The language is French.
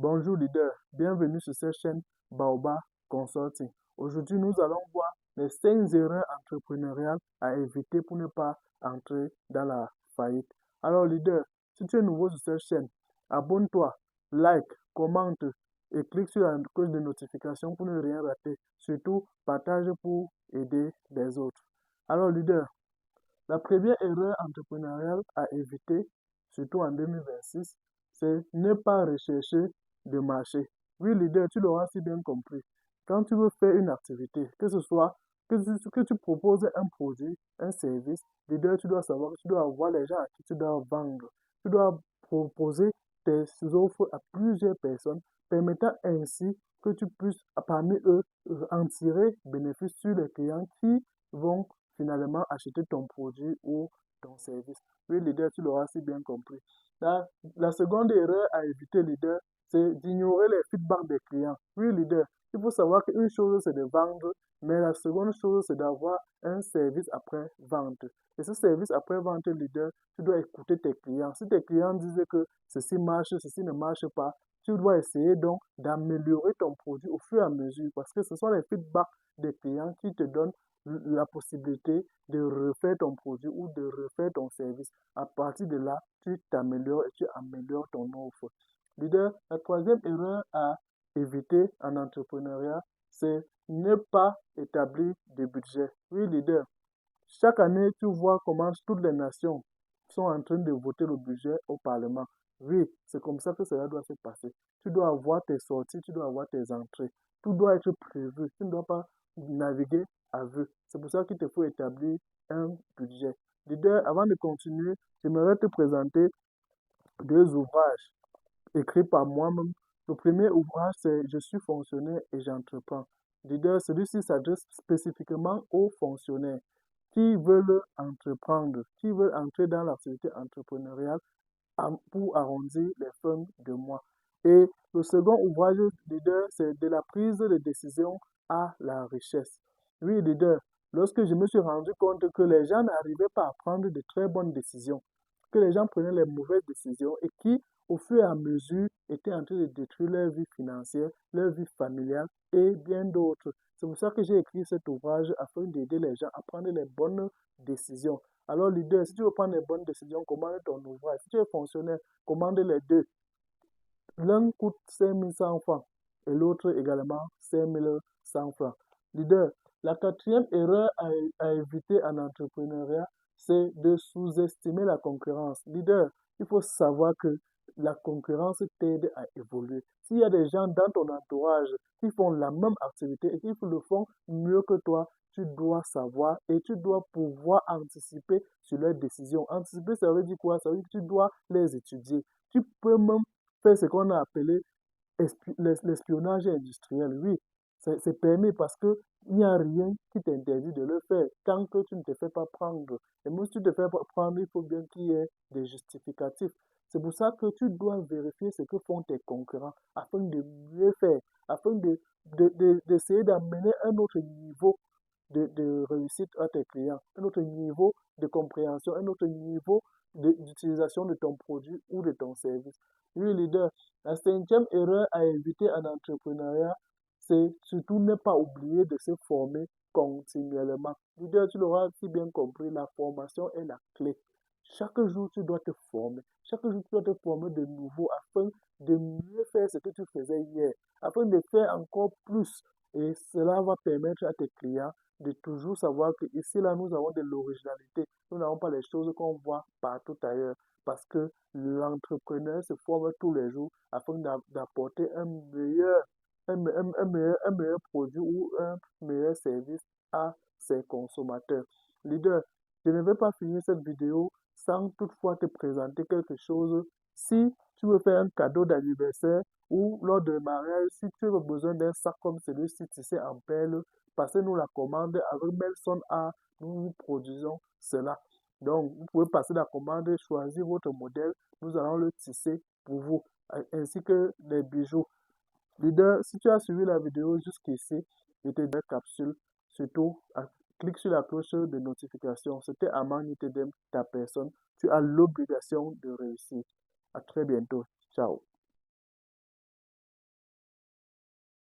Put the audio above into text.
Bonjour leader, bienvenue sur cette chaîne Baobab Consulting. Aujourd'hui, nous allons voir les 5 erreurs entrepreneuriales à éviter pour ne pas entrer dans la faillite. Alors leader, si tu es nouveau sur cette chaîne, abonne-toi, like, commente et clique sur la cloche de notification pour ne rien rater. Surtout, partage pour aider les autres. Alors leader, la première erreur entrepreneuriale à éviter, surtout en 2026, c'est ne pas rechercher de marché. Oui, leader, tu l'auras si bien compris. Quand tu veux faire une activité, que ce soit que tu proposes un produit, un service, leader, tu dois savoir que tu dois avoir les gens à qui tu dois vendre. Tu dois proposer tes offres à plusieurs personnes, permettant ainsi que tu puisses, parmi eux, en tirer bénéfice sur les clients qui vont finalement acheter ton produit ou ton service. Oui, leader, tu l'auras si bien compris. La seconde erreur à éviter, leader, c'est d'ignorer les feedbacks des clients. Oui, leader, il faut savoir qu'une chose, c'est de vendre, mais la seconde chose, c'est d'avoir un service après-vente. Et ce service après-vente, leader, tu dois écouter tes clients. Si tes clients disent que ceci marche, ceci ne marche pas, tu dois essayer donc d'améliorer ton produit au fur et à mesure parce que ce sont les feedbacks des clients qui te donnent la possibilité de refaire ton produit ou de refaire ton service. À partir de là, tu t'améliores et tu améliores ton offre. Leader, la troisième erreur à éviter en entrepreneuriat, c'est ne pas établir de budget. Oui, leader, chaque année, tu vois comment toutes les nations sont en train de voter le budget au Parlement. Oui, c'est comme ça que cela doit se passer. Tu dois avoir tes sorties, tu dois avoir tes entrées. Tout doit être prévu. Tu ne dois pas naviguer à vue. C'est pour ça qu'il te faut établir un budget. Leader, avant de continuer, j'aimerais te présenter 2 ouvrages écrits par moi-même. Le premier ouvrage, c'est Je suis fonctionnaire et j'entreprends. Leader, celui-ci s'adresse spécifiquement aux fonctionnaires qui veulent entreprendre, qui veulent entrer dans l'activité entrepreneuriale pour arrondir les fins de mois. Et le second ouvrage, leader, c'est de la prise de décision à la richesse. Oui, leader, lorsque je me suis rendu compte que les gens n'arrivaient pas à prendre de très bonnes décisions, que les gens prenaient les mauvaises décisions et qui, au fur et à mesure, étaient en train de détruire leur vie financière, leur vie familiale et bien d'autres. C'est pour ça que j'ai écrit cet ouvrage afin d'aider les gens à prendre les bonnes décisions. Alors, leader, si tu veux prendre les bonnes décisions, commande ton ouvrage. Si tu es fonctionnaire, commande les deux. L'un coûte 5100 francs et l'autre également 5100 francs. Leader, la quatrième erreur à éviter en entrepreneuriat, c'est de sous-estimer la concurrence. Leader, il faut savoir que la concurrence t'aide à évoluer. S'il y a des gens dans ton entourage qui font la même activité et qui le font mieux que toi, tu dois savoir et tu dois pouvoir anticiper sur leurs décisions. Anticiper, ça veut dire quoi? Ça veut dire que tu dois les étudier. Tu peux même faire ce qu'on a appelé l'espionnage industriel. Oui, c'est permis parce qu'il n'y a rien qui t'interdit de le faire tant que tu ne te fais pas prendre. Et même si tu te fais pas prendre, il faut bien qu'il y ait des justificatifs. C'est pour ça que tu dois vérifier ce que font tes concurrents afin de mieux faire, afin d'essayer d'amener un autre niveau de réussite à tes clients, un autre niveau de compréhension, un autre niveau d'utilisation de ton produit ou de ton service. Oui, leader, la cinquième erreur à éviter en entrepreneuriat, c'est surtout ne pas oublier de se former continuellement. Leader, tu l'auras si bien compris, la formation est la clé. Chaque jour, tu dois te former. Chaque jour, tu dois te former de nouveau afin de mieux faire ce que tu faisais hier, afin de faire encore plus. Et cela va permettre à tes clients de toujours savoir que ici, là, nous avons de l'originalité. Nous n'avons pas les choses qu'on voit partout ailleurs. Parce que l'entrepreneur se forme tous les jours afin d'apporter un meilleur produit ou un meilleur service à ses consommateurs. Leader, je ne vais pas finir cette vidéo sans toutefois te présenter quelque chose. Si tu veux faire un cadeau d'anniversaire ou lors de mariage, si tu as besoin d'un sac comme celui-ci tissé en perles, passez-nous la commande avec Melson A. Nous produisons cela. Donc, vous pouvez passer la commande, choisir votre modèle. Nous allons le tisser pour vous, ainsi que les bijoux. Leader, si tu as suivi la vidéo jusqu'ici, je te donne capsule. Surtout, clique sur la cloche de notification. C'était Aman Nitedem, ta personne. Tu as l'obligation de réussir. À très bientôt. Ciao.